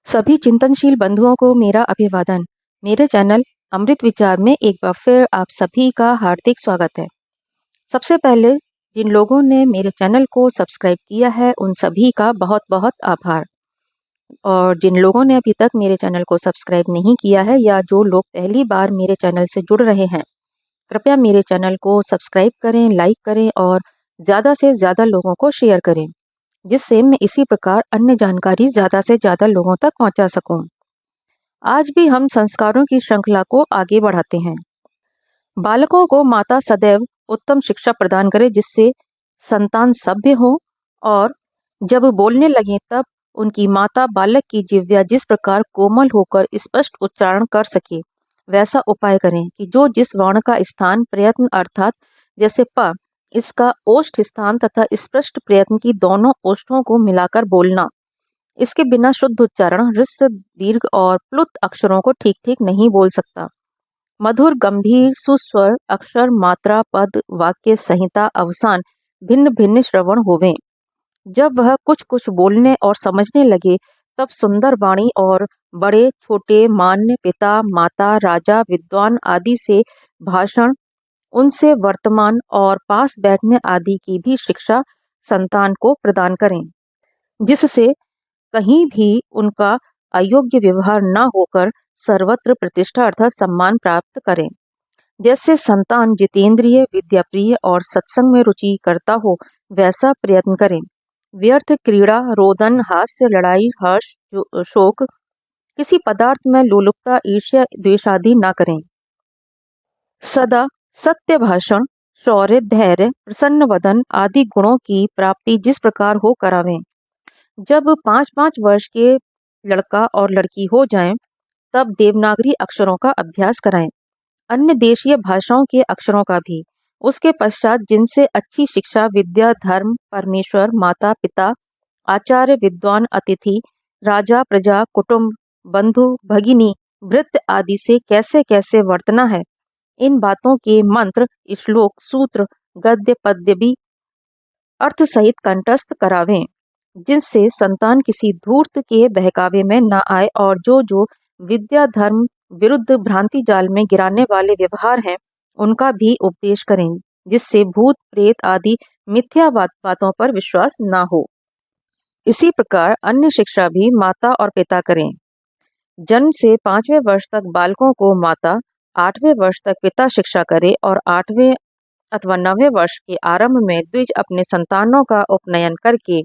सभी चिंतनशील बंधुओं को मेरा अभिवादन। मेरे चैनल अमृत विचार में एक बार फिर आप सभी का हार्दिक स्वागत है। सबसे पहले जिन लोगों ने मेरे चैनल को सब्सक्राइब किया है उन सभी का बहुत बहुत आभार। और जिन लोगों ने अभी तक मेरे चैनल को सब्सक्राइब नहीं किया है या जो लोग पहली बार मेरे चैनल से जुड़ रहे हैं, कृपया मेरे चैनल को सब्सक्राइब करें, लाइक करें और ज़्यादा से ज़्यादा लोगों को शेयर करें, जिससे मैं इसी प्रकार अन्य जानकारी ज़्यादा से ज़्यादा लोगों तक पहुंचा सकूं। आज भी हम संस्कारों की श्रृंखला को आगे बढ़ाते हैं। बालकों को माता सदैव उत्तम शिक्षा प्रदान करे जिससे संतान सभ्य हो और जब बोलने लगे तब उनकी माता बालक की जिह्वा जिस प्रकार कोमल होकर स्पष्ट उच्चारण कर सके वैसा उपाय करें कि जो जिस वर्ण का स्थान प्रयत्न अर्थात जैसे प इसका ओष्ठ स्थान तथा स्पष्ट प्रयत्न की दोनों ओष्ठों को मिलाकर बोलना। इसके बिना शुद्ध उच्चारण ह्रस्व दीर्घ और प्लुत अक्षरों को ठीक ठीक नहीं बोल सकता। मधुर गंभीर सुस्वर अक्षर मात्रा पद वाक्य संहिता अवसान भिन्न भिन्न श्रवण होवें। जब वह कुछ कुछ बोलने और समझने लगे तब सुंदर वाणी और बड़े छोटे मान्य पिता माता राजा विद्वान आदि से भाषण उनसे वर्तमान और पास बैठने आदि की भी शिक्षा संतान को प्रदान करें, जिससे कहीं भी उनका अयोग्य व्यवहार न होकर सर्वत्र प्रतिष्ठा अर्थात सम्मान प्राप्त करें। जैसे संतान जितेंद्रिय विद्याप्रिय और सत्संग में रुचि करता हो वैसा प्रयत्न करें। व्यर्थ क्रीड़ा रोदन हास्य लड़ाई हर्ष शोक किसी पदार्थ में लोलुपता ईर्ष्या द्वेष आदि न करें। सदा सत्य भाषण शौर्य धैर्य प्रसन्न वदन आदि गुणों की प्राप्ति जिस प्रकार हो करावें। जब 5-5 वर्ष के लड़का और लड़की हो जाएं, तब देवनागरी अक्षरों का अभ्यास कराएं, अन्य देशीय भाषाओं के अक्षरों का भी। उसके पश्चात जिनसे अच्छी शिक्षा विद्या धर्म परमेश्वर माता पिता आचार्य विद्वान अतिथि राजा प्रजा कुटुंब बंधु भगिनी भृत्य आदि से कैसे कैसे वर्तना है, इन बातों के मंत्र श्लोक सूत्र गद्य पद्य भी अर्थ सहित कंठस्थ करावें, जिनसे संतान किसी धूर्त के बहकावे में न आए और जो विद्या धर्म विरुद्ध भ्रांति जाल में गिराने वाले व्यवहार हैं उनका भी उपदेश करें, जिससे भूत प्रेत आदि मिथ्या बातों पर विश्वास न हो। इसी प्रकार अन्य शिक्षा भी माता और पिता करें। जन्म से 5वें वर्ष तक बालकों को माता 8वें वर्ष तक पिता शिक्षा करे और 8वें अथवा 9वें वर्ष के आरंभ में द्विज अपने संतानों का उपनयन करके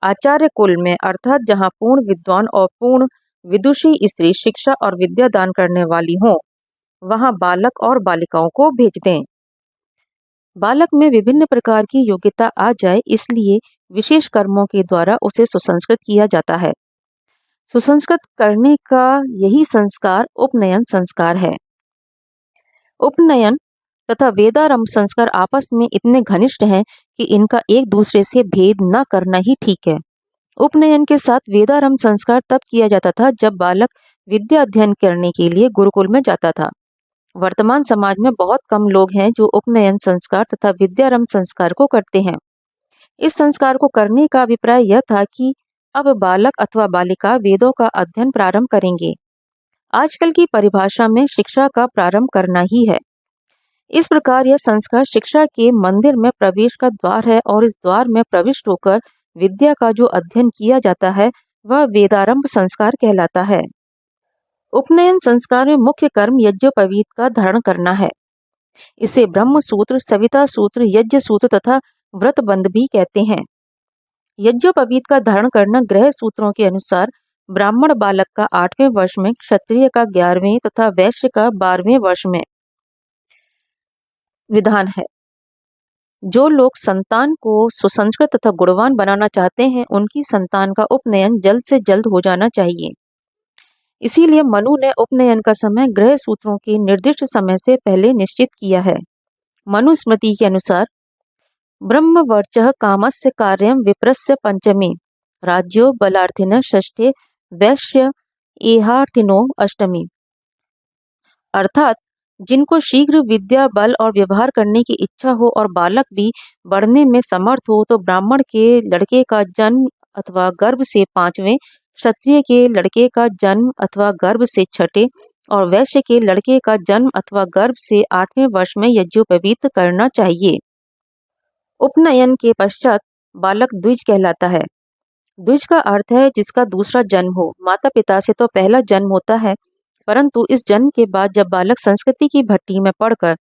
आचार्य कुल में अर्थात जहाँ पूर्ण विद्वान और पूर्ण विदुषी स्त्री शिक्षा और विद्या दान करने वाली हों वहाँ बालक और बालिकाओं को भेज दें। बालक में विभिन्न प्रकार की योग्यता आ जाए इसलिए विशेष कर्मों के द्वारा उसे सुसंस्कृत किया जाता है। सुसंस्कृत करने का यही संस्कार उपनयन संस्कार है। उपनयन तथा वेदारंभ संस्कार आपस में इतने घनिष्ठ हैं कि इनका एक दूसरे से भेद न करना ही ठीक है। उपनयन के साथ वेदारंभ संस्कार तब किया जाता था जब बालक विद्या अध्ययन करने के लिए गुरुकुल में जाता था। वर्तमान समाज में बहुत कम लोग हैं जो उपनयन संस्कार तथा विद्यारंभ संस्कार को करते हैं। इस संस्कार को करने का अभिप्राय यह था कि अब बालक अथवा बालिका वेदों का अध्ययन प्रारंभ करेंगे। आजकल की परिभाषा में शिक्षा का प्रारंभ करना ही है। इस प्रकार यह संस्कार शिक्षा के मंदिर में प्रवेश का द्वार है और इस द्वार में प्रविष्ट होकर विद्या का जो अध्ययन किया जाता है वह वेदारंभ संस्कार कहलाता है। उपनयन संस्कार में मुख्य कर्म यज्ञोपवीत का धारण करना है। इसे ब्रह्म सूत्र सविता सूत्र यज्ञ सूत्र तथा व्रतबंध भी कहते हैं। यज्ञोपवीत का धारण करना ग्रह सूत्रों के अनुसार ब्राह्मण बालक का 8वें वर्ष में, क्षत्रिय का 11वें तथा वैश्य का 12वें वर्ष में विधान है। जो लोग संतान को सुसंस्कृत तथा गुणवान बनाना चाहते हैं उनकी संतान का उपनयन जल्द से जल्द हो जाना चाहिए। इसीलिए मनु ने उपनयन का समय ग्रह सूत्रों के निर्दिष्ट समय से पहले निश्चित किया है। मनुस्मृति के अनुसार ब्रह्मवर्चः कामस्य कार्यं विप्रस्य पंचमे राज्यो बलार्थिनः षष्ठे वैश्य एहार्थिनो अष्टमी। अर्थात जिनको शीघ्र विद्या बल और व्यवहार करने की इच्छा हो और बालक भी बढ़ने में समर्थ हो तो ब्राह्मण के लड़के का जन्म अथवा गर्भ से 5वें, क्षत्रिय के लड़के का जन्म अथवा गर्भ से छठे और वैश्य के लड़के का जन्म अथवा गर्भ से 8वें वर्ष में यज्ञोपवीत करना चाहिए। उपनयन के पश्चात बालक द्विज कहलाता है। द्विज का अर्थ है जिसका दूसरा जन्म हो। माता पिता से तो पहला जन्म होता है, परंतु इस जन्म के बाद जब बालक संस्कृति की भट्टी में पड़कर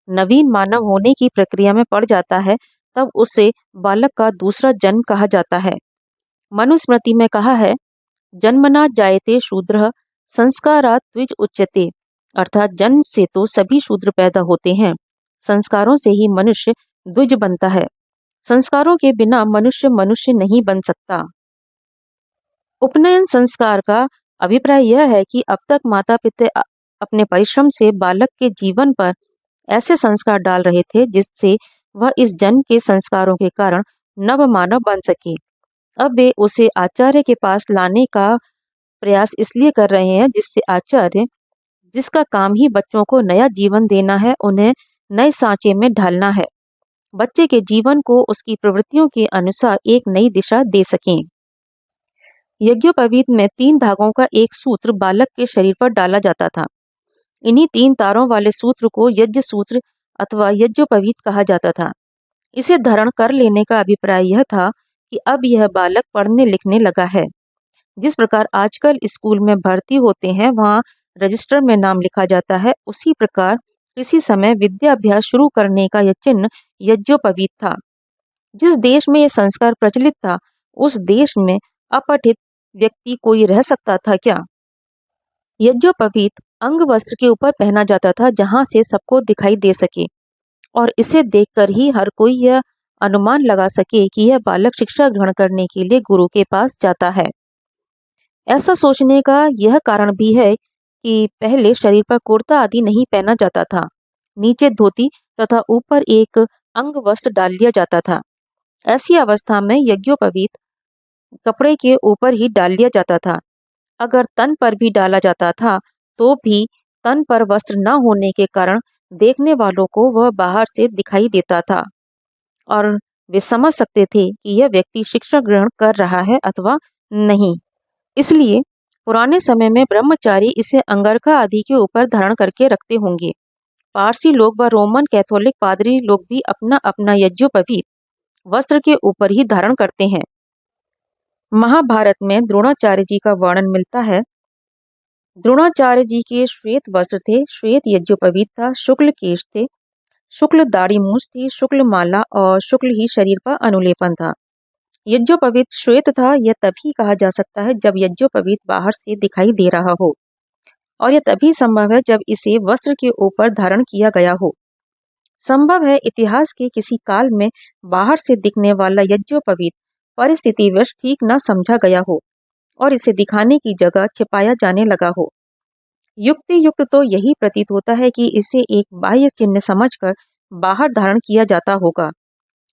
नवीन मानव होने की प्रक्रिया में पड़ जाता है, तब उसे बालक का दूसरा जन्म कहा जाता है। मनुस्मृति में कहा है, जन्मना जायते शूद्रः संस्कारात् द्विज उच्यते, अर्थात जन्म से तो सभी शूद्र पैदा होते हैं, संस्कारों से ही मनुष्य द्विज बनता है। संस्कारों के बिना मनुष्य मनुष्य नहीं बन सकता। उपनयन संस्कार का अभिप्राय यह है कि अब तक माता पिता अपने परिश्रम से बालक के जीवन पर ऐसे संस्कार डाल रहे थे जिससे वह इस जन्म के संस्कारों के कारण नव मानव बन सके। अब वे उसे आचार्य के पास लाने का प्रयास इसलिए कर रहे हैं जिससे आचार्य, जिसका काम ही बच्चों को नया जीवन देना है, उन्हें नए सांचे में ढालना है, बच्चे के जीवन को उसकी प्रवृत्तियों के अनुसार एक नई दिशा दे सकें। यज्ञोपवीत में 3 धागों का एक सूत्र बालक के शरीर पर डाला जाता था। इन्हीं 3 तारों वाले सूत्र को यज्ञ सूत्र अथवा यज्ञोपवीत कहा जाता था। इसे धारण कर लेने का अभिप्राय यह था कि अब यह बालक पढ़ने लिखने लगा है। जिस प्रकार आजकल स्कूल में भर्ती होते हैं, वहाँ रजिस्टर में नाम लिखा जाता है, उसी प्रकार किसी समय विद्याभ्यास शुरू करने का यह चिन्ह यज्ञोपवीत था। जिस देश में यह संस्कार प्रचलित था, उस देश में अपठित व्यक्ति कोई रह सकता था क्या? यज्ञोपवीत अंग वस्त्र के ऊपर पहना जाता था जहां से सबको दिखाई दे सके और इसे देखकर ही हर कोई यह अनुमान लगा सके कि यह बालक शिक्षा ग्रहण करने के लिए गुरु के पास जाता है। ऐसा सोचने का यह कारण भी है कि पहले शरीर पर कुर्ता आदि नहीं पहना जाता था, नीचे धोती तथा ऊपर एक अंग वस्त्र डाल लिया जाता था। ऐसी अवस्था में यज्ञोपवीत कपड़े के ऊपर ही डाल लिया जाता था। अगर तन पर भी डाला जाता था तो भी तन पर वस्त्र न होने के कारण देखने वालों को वह बाहर से दिखाई देता था और वे समझ सकते थे कि यह व्यक्ति शिक्षा ग्रहण कर रहा है अथवा नहीं। इसलिए पुराने समय में ब्रह्मचारी इसे अंगरखा आदि के ऊपर धारण करके रखते होंगे। पारसी लोग व रोमन कैथोलिक पादरी लोग भी अपना अपना यज्ञोपवीत वस्त्र के ऊपर ही धारण करते हैं। महाभारत में द्रोणाचार्य जी का वर्णन मिलता है। द्रोणाचार्य जी के श्वेत वस्त्र थे, श्वेत यज्ञोपवीत था, शुक्ल केश थे, शुक्ल दाढ़ी मूछ थी, शुक्ल माला और शुक्ल ही शरीर पर अनुलेपन था। यज्ञोपवीत श्वेत था। यह तभी कहा जा सकता है जब यज्ञोपवीत बाहर से दिखाई दे रहा हो, और यह तभी संभव है जब इसे वस्त्र के ऊपर धारण किया गया हो। संभव है इतिहास के किसी काल में बाहर से दिखने वाला यज्ञोपवीत परिस्थितिवश ठीक न समझा गया हो और इसे दिखाने की जगह छिपाया जाने लगा हो। युक्ति युक्त तो यही प्रतीत होता है कि इसे एक बाह्य चिन्ह समझकर बाहर धारण किया जाता होगा,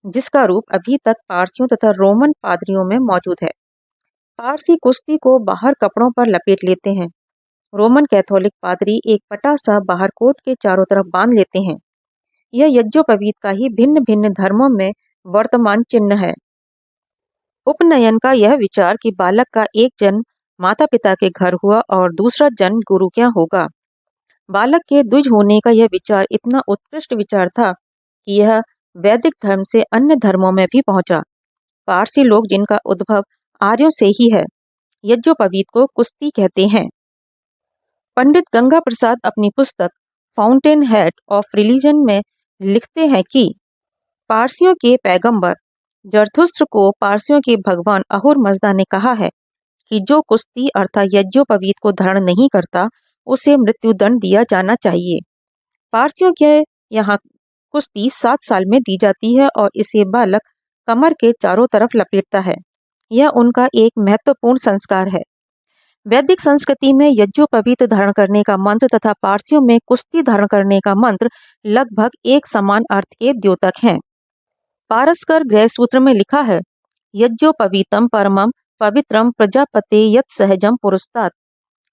जिसका रूप अभी तक पारसियों तथा रोमन पादरियों में मौजूद है। पारसी कुश्ती को बाहर कपड़ों पर लपेट लेते हैं। रोमन कैथोलिक पादरी एक पटा सा बाहर कोट के चारों तरफ बांध लेते हैं। यह यज्ञोपवीत का ही भिन्न भिन्न धर्मों में वर्तमान चिन्ह है। उपनयन का यह विचार कि बालक का एक जन्म माता पिता के घर हुआ और दूसरा जन्म गुरु के यहाँ होगा, बालक के द्विज होने का यह विचार इतना उत्कृष्ट विचार था कि यह वैदिक धर्म से अन्य धर्मों में भी पहुंचा। पारसी लोग, जिनका उद्भव आर्यों से ही है, यज्ञोपवीत को कुश्ती कहते हैं। पंडित गंगा प्रसाद अपनी पुस्तक फाउंटेन हेड ऑफ रिलीजन में लिखते हैं कि पारसियों के पैगंबर जरथुस्त्र को पारसियों के भगवान अहुर मज़दा ने कहा है कि जो कुश्ती अर्थात यज्ञोपवीत को धारण नहीं करता उसे मृत्युदंड दिया जाना चाहिए। पारसियों के यहाँ कुश्ती 7 साल में दी जाती है और इसे बालक कमर के चारों तरफ लपेटता है। यह उनका एक महत्वपूर्ण संस्कार है। वैदिक संस्कृति में यज्ञोपवीत धारण करने का मंत्र तथा पारसियों में कुश्ती धारण करने का मंत्र लगभग एक समान अर्थ के द्योतक हैं। पारस्कर गृह सूत्र में लिखा है, यज्ञोपवीतम परमम पवित्रम प्रजापते यत् सहजम पुरस्तात्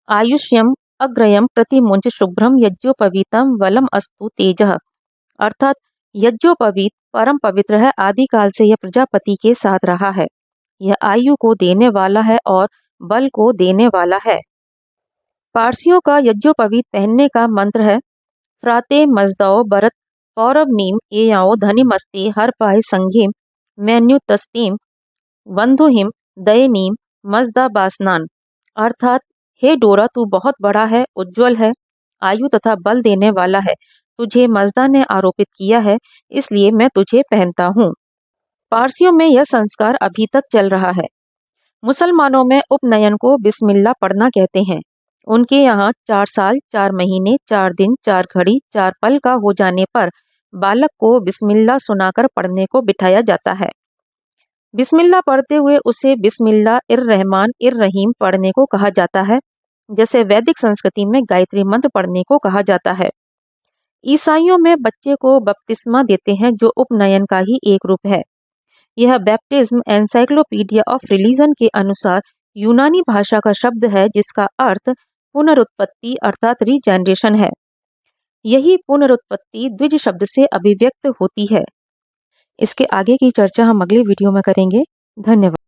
आयुष्यम अग्रयम प्रतिमुंच शुभ्रम यज्ञोपवीतम वलम अस्तु तेजः। अर्थात यज्ञोपवीत परम पवित्र है, आदिकाल से यह प्रजापति के साथ रहा है, यह आयु को देने वाला है और बल को देने वाला है। पारसियों का यज्ञोपवीत पहनने का मंत्र है फ्राते मजदाओ बरत पौरव नीम एयाओ धनिमस्ते हर पाए संघीम मैन्युतस्तीम वंधुहिम दयनीम मजदा बासनान। अर्थात हे डोरा, तू बहुत बड़ा है, उज्जवल है, आयु तथा बल देने वाला है। तुझे मजदा ने आरोपित किया है, इसलिए मैं तुझे पहनता हूँ। पारसियों में यह संस्कार अभी तक चल रहा है। मुसलमानों में उपनयन को बिस्मिल्लाह पढ़ना कहते हैं। उनके यहाँ 4 साल 4 महीने 4 दिन 4 घड़ी 4 पल का हो जाने पर बालक को बिस्मिल्लाह सुनाकर पढ़ने को बिठाया जाता है। बिस्मिल्लाह पढ़ते हुए उसे बिस्मिल्लाह इर रहमान इर रहीम पढ़ने को कहा जाता है, जैसे वैदिक संस्कृति में गायत्री मंत्र पढ़ने को कहा जाता है। ईसाइयों में बच्चे को बपतिस्मा देते हैं, जो उपनयन का ही एक रूप है। यह बैप्टिज्म एनसाइक्लोपीडिया ऑफ रिलीजन के अनुसार यूनानी भाषा का शब्द है, जिसका अर्थ पुनरुत्पत्ति अर्थात रीजनरेशन है। यही पुनरुत्पत्ति द्विज शब्द से अभिव्यक्त होती है। इसके आगे की चर्चा हम अगले वीडियो में करेंगे। धन्यवाद।